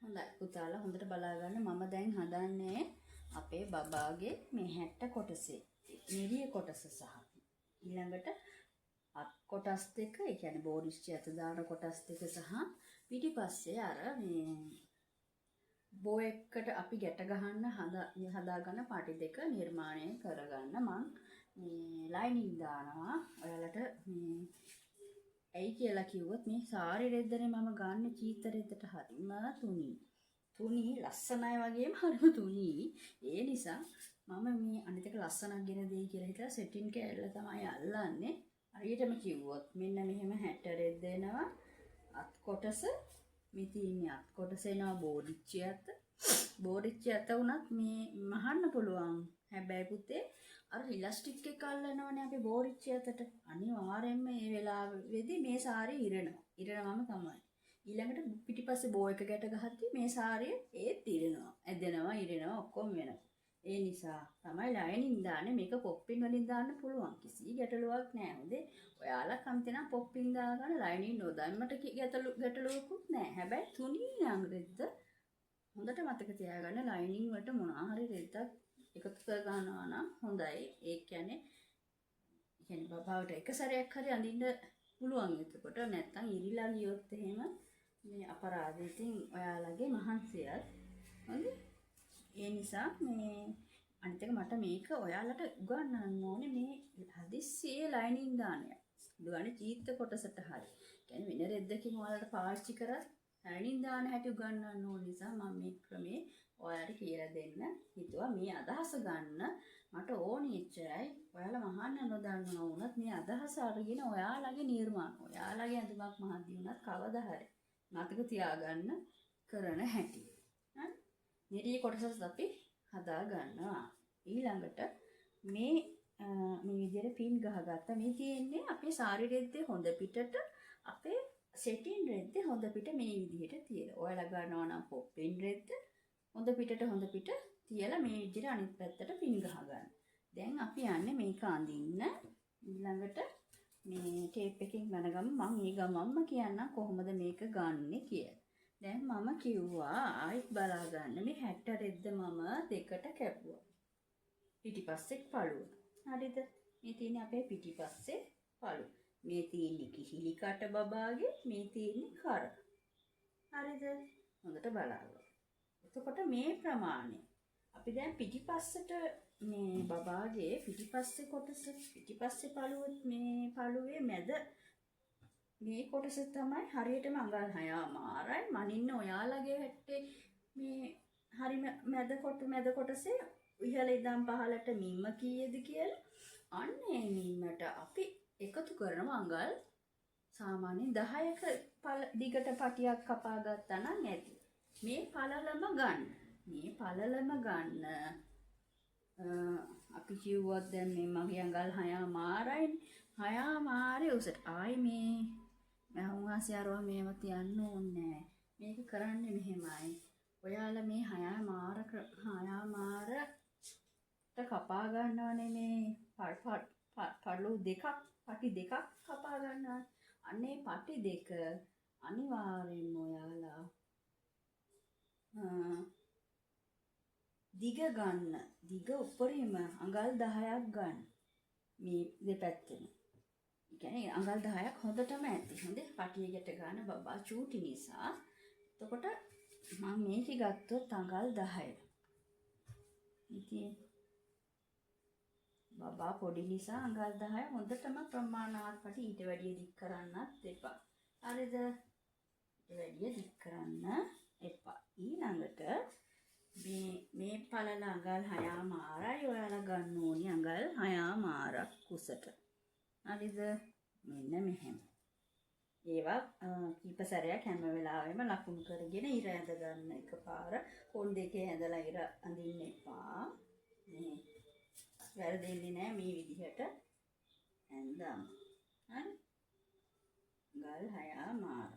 හොඳයි පුතාලා හොඳට බලා ගන්න. මම දැන් හදන්නේ අපේ බබාගේ මේ 60 කොටසේ නිරිය කොටස සහ ඊළඟට අත් කොටස් දෙක, ඒ කියන්නේ බෝරිච්චි අත දාන කොටස් දෙක සහ පිටිපස්සේ අර මේ බෝ එකට අපි ගැට ගහන්න හදාගන්න පාටි දෙක නිර්මාණය කරගන්න මම මේ ලයිනින් දානවා. ඔයාලට මේ ඇයි කියලා කිව්වොත් මේ සාරි රෙද්දනේ මම ගන්න චීත රෙද්දට හරිම තුනි ලස්සනයි වගේම හරිම තුනි. ඒ නිසා මම මේ අනිත් එක ලස්සනක් ගෙන දෙයි කියලා හිතලා සෙටින් කෑල්ල තමයි අල්ලන්නේ. හරියටම කිව්වොත් මෙන්න මෙහෙම 60 රෙද්ද එනවා අත් කොටස. මේ තියෙන්නේ අත් කොටස එනවා බෝරිච්චි අත උනත් මේ මහන්න පුළුවන්. හැබැයි පුතේ අර ඉලාස්ටික් එක අල්ලනවනේ අපි බෝරිච්චි අතට. අනිවාර්යෙන්ම මේ වෙලාවේදී මේ සාරිය ඉරනවම තමයි. ඊළඟට පිටිපස්සේ බෝ එක ගැට ගහද්දි මේ සාරිය ඒත් ඉරනවා. ඇදෙනවා ඉරනවා ඔක්කොම වෙනවා. ඒ නිසා තමයි ලයිනින් දාන්නේ. මේක පොප්පින් වලින් දාන්න පුළුවන්. කිසි ගැටලුවක් නැහැ. හොඳේ. ඔයාලා කැමති නම් පොප්පින් දාගන්න ලයිනින් නොදාන්නට ගැටලුවකුත් නැහැ. හැබැයි තුනී නම් රෙද්ද හොඳට මතක තියාගන්න. ලයිනින් වලට මොනවා හරි රෙද්දක් එකතු කර ගන්නවා නම් හොඳයි. ඒ කියන්නේ බබාවට එක සැරයක් හරි අඳින්න පුළුවන්. එතකොට නැත්තම් ඉරිලා ගියොත් එහෙම මේ අපරාධ. ඉතින් ඔයාලගේ මහන්සියත් හොඳේ. ඒ නිසා මේ අනිත් එක මට මේක ඔයාලට උගන්වන්න ඕනේ මේ හදිස්සියේ ලයිනින් දානය. දුවන්නේ චීත්ත කොටසට හරි. කියන්නේ වෙන රෙද්දකින් ඔයාලට පාවිච්චි කරත් ලයිනින් දාන හැටි උගන්වන්න ඕන නිසා මම මේ ක්‍රමේ ඔයාලට කියලා දෙන්න හිතුවා. මේ අදහස ගන්න මට ඕනේ එච්චරයි. ඔයාලා මහන්න නොදන්නවා වුණත් මේ අදහස අරගෙන ඔයාලගේ නිර්මාණ, ඔයාලගේ අඳුමක් මහදී වුණත් කවදා හරි මතක තියාගන්න කරන හැටි. හරි? නිරිය කොටසත් අපි හදා ගන්නවා. ඊළඟට මේ විදිහට පින් ගහගත්තා. මේ තියෙන්නේ අපේ සාරි රෙද්දේ හොඳ පිටට අපේ සෙටින් රෙද්දේ හොඳ පිට මේ විදිහට තියලා. ඔයාලා ගන්නවා නම් පොප්පින් රෙද්ද හොඳ පිට තියලා මේ විදිහට අනිත් පැත්තට පින් ගහගන්න. දැන් අපි යන්නේ මේක අඳින්න. ඊළඟට මේ ටේප් එකකින් බැනගමු. මම මේ ගමම්ම කියන්නම් කොහොමද මේක ගන්නෙ කියලා. දැන් මම කිව්වා ආයෙත් බලා ගන්න මේ 60 රෙද්ද මම දෙකට කැපුවා. පිටිපස්සේ පළුව. හරිද? මේ තියෙන්නේ අපේ පිටිපස්සේ පළුව. මේ තියෙන්නේ කිහිලි කට බබාගේ, මේ තියෙන්නේ කර. හරිද? හොඳට බලන්න. එතකොට මේ ප්‍රමාණය අපි දැන් පිටිපස්සට මේ බබාගේ පිටිපස්සේ කොටස පිටිපස්සේ පළුවත් මේ පළුවේ මැද මේ කොටස තමයි හරියටම අඟල් 6මාරයි. මනින්න ඔයාලගේ හැට්ටේ මේ හරි මැද කොටසේ ඉහළ ඉඳන් පහළට මිම්ම කීයද කියලා අන්න ඒ මිම්මට අපි එකතු කරනවා අඟල් සාමාන්‍යයෙන් 10ක දිගට පටියක් කපා ගත්තා නම් ඇති. මේ පළලම ගන්න. අපි කිව්වත් දැන් මේ මගේ අඟල් 6මාරයි. 6මාරේ උසට ආයි මේ මහුවාසිය අරවා මේව තියන්න ඕනේ නැහැ. මේක කරන්නේ මෙහෙමයි. ඔයාලා මේ 6මාරට කපා ගන්නවනේ මේ පටි දෙකක් කපා ගන්නවා. අනේ පටි දෙක අනිවාර්යෙන්ම ඔයාලා දිග ගන්න. දිග උඩරිම අඟල් 10ක් ගන්න. මේ දෙපැත්තෙම. ඒ කියන්නේ අඟල් 10ක් හොඳටම ඇති. හොඳේ පටියකට ගන්න බබා චූටි නිසා. එතකොට මම මේක ගත්තොත් අඟල් 10. ඉතින් බබා පොඩි නිසා අඟල් 10 හොඳටම ප්‍රමාණවත් පටි ඊට වැඩිය දික් කරන්නත් එපා. හරිද? ඊට වැඩිය දික් කරන්න එපා. ඊළඟට මේ පළල අඟල් 6මාරයි. ඔයාලා ගන්න ඕනි අඟල් 6මාරක් කුසට. හරිද? මෙන්න මෙහෙම. ඒවා කීප සැරයක් හැම වෙලාවෙම ලකුණු කරගෙන ඉර ඇඳ ගන්න එකපාර. කොන් දෙකේ ඇඳලා ඉර අඳින්න එපා. මේ වැරදෙන්නේ නැහැ මේ විදිහට ඇඳම්. හරි? අඟල් 6මාර.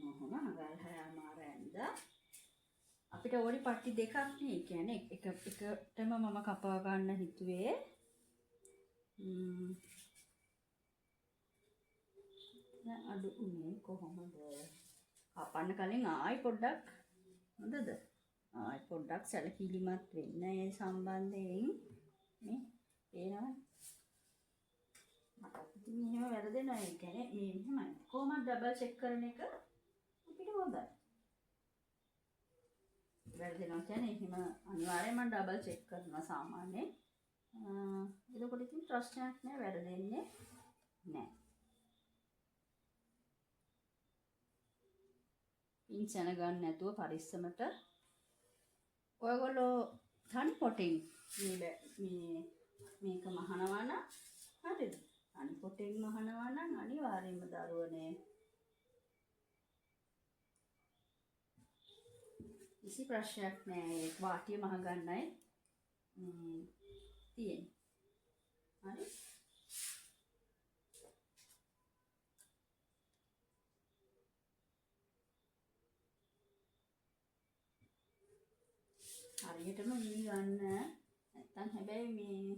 මොහොම අඟල් 6මාර ඇඳලා අපිට ඕනි පට්ටි දෙකක් නේ. කියන්නේ එකටම මම කපා ගන්න හිතුවේ. අඩු උනේ කොහොමද? කපන්න කලින් ආයි පොඩ්ඩක් හොඳද? ආයි පොඩ්ඩක් සැලකිලිමත් වෙන්න ඒ සම්බන්ධයෙන් මේ පේනවනේ. මට ඉතින් එහෙම වැරදෙනවා. ඒ කියන්නේ මේ එහෙමයි. කොහොමද ඩබල් චෙක් කරන එක අපිට හොඳයි. වැරදෙනවා කියන්නේ එහෙම අනිවාර්යයෙන් මම ඩබල් චෙක් කරනවා සාමාන්‍යයෙන්. එතකොට ඉතින් ප්‍රශ්නයක් නෑ, වැරදෙන්නේ නෑ. පින්සන ගන්න නැතුව පරිස්සමට ඔයගොල්ලෝ තනි පොටෙන් මේක මහනවා නම් හරිද? තනි පොටෙන් මහනවා නම් අනිවාර්යයෙන්ම දරුවනේ කිසි ප්‍රශ්නයක් නෑ. ඒ වාටිය මහ ගන්නයි තියෙන්නේ. හරි? හරියටම වී ගන්න නැත්තම් හැබැයි මේ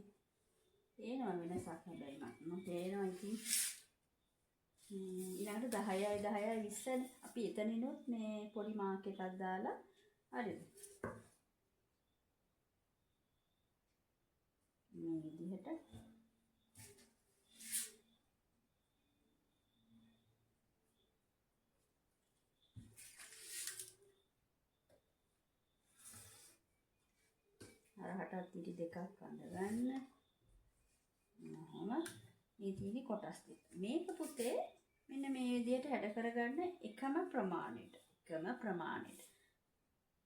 පේනවා වෙනසක්. හැබැයි මම පේනවා ඉතින් ඊළඟට 10යි 10යි 20නේ අපි එතනිනුත් මේ පොඩි මාක් එකක් දාලා හරිද මේ විදිහට අරහටත් ඉටි දෙකක් අඳගන්න. මේ තියෙන්නේ කොටස් දෙක. මේක පුතේ මෙන්න මේ විදිහට හැඩ කරගන්න එකම ප්‍රමාණයට.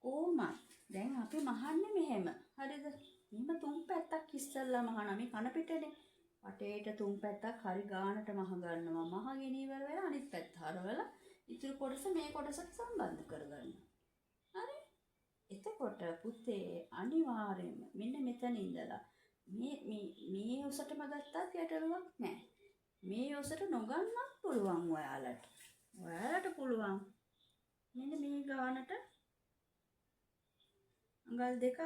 කොහොමද? දැන් අපි මහන්නේ මෙහෙම. හරිද? මෙහෙම තුන් පැත්තක් ඉස්සල්ලා මහනවා. මේ කන පිටනේ. වටේට තුන් පැත්තක් හරි ගානට මහ ගන්නවා. මහගෙන ඉවර වෙලා අනිත් පැත්ත හරවලා ඉතුරු කොටස මේ කොටසට සම්බන්ධ කරගන්නවා. හරි? එතකොට පුතේ අනිවාර්යයෙන්ම මෙන්න මෙතන ඉඳලා මේ ඔසටම ගත්තත් ගැටලුවක් නැහැ. මේ ඔසට නොගන්නත් පුළුවන් ඔයාලට. පුළුවන්. මෙන්න මේ ගානට අඟල් දෙකක්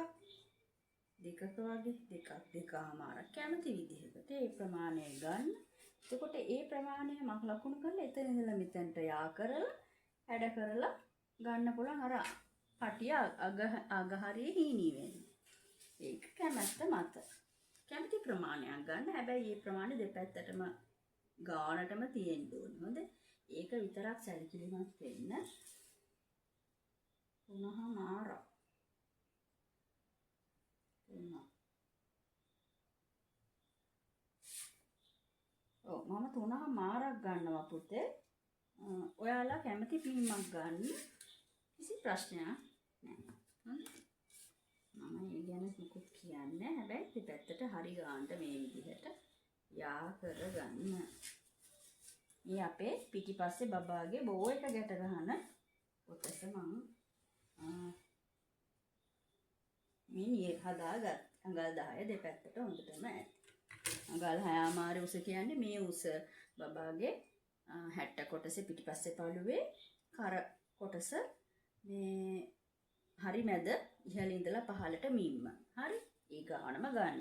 වගේ දෙකමාරක් කැමති විදිහකට ඒ ප්‍රමාණය ගන්න. එතකොට ඒ ප්‍රමාණය මම ලකුණු කරලා එතන ඉඳලා මෙතනට යා කරලා හැඩ කරලා ගන්න පුළුවන්. අර පටිය අග හරිය හීනී වෙන්නේ. ඒක කැමැත්ත මත. කැමති ප්‍රමාණයක් ගන්න. හැබැයි මේ ප්‍රමාණය දෙපැත්තටම ගානටම තියෙන්න ඕනේ. හොඳයි. ඒක විතරක් සැලකිලිමත් වෙන්න. 3මාරක්. ඔව් මම 3මාරක් ගන්නවා පුතේ. ඔයාලා කැමති පින්මක් ගන්න. කිසි ප්‍රශ්නයක් නැහැ. මම ඒ ගැන මොකුත් කියන්නේ. හැබැයි දෙපැත්තට හරි ගානට මේ විදිහට යා කරගන්න. මේ අපේ පිටිපස්සේ බබාගේ බෝ එක ගැට ගන්න කොටස මම මේ හදාගත් අඟල් 10 දෙපැත්තට හොඳටම ඇති. අඟල් 6මාරේ උස කියන්නේ මේ උස බබාගේ 60 කොටසේ පිටිපස්සේ පළුවේ කර කොටස මේ හරි මැද ඉහළ ඉඳලා පහළට මිම්ම. හරි? ඒ ගානම ගන්න.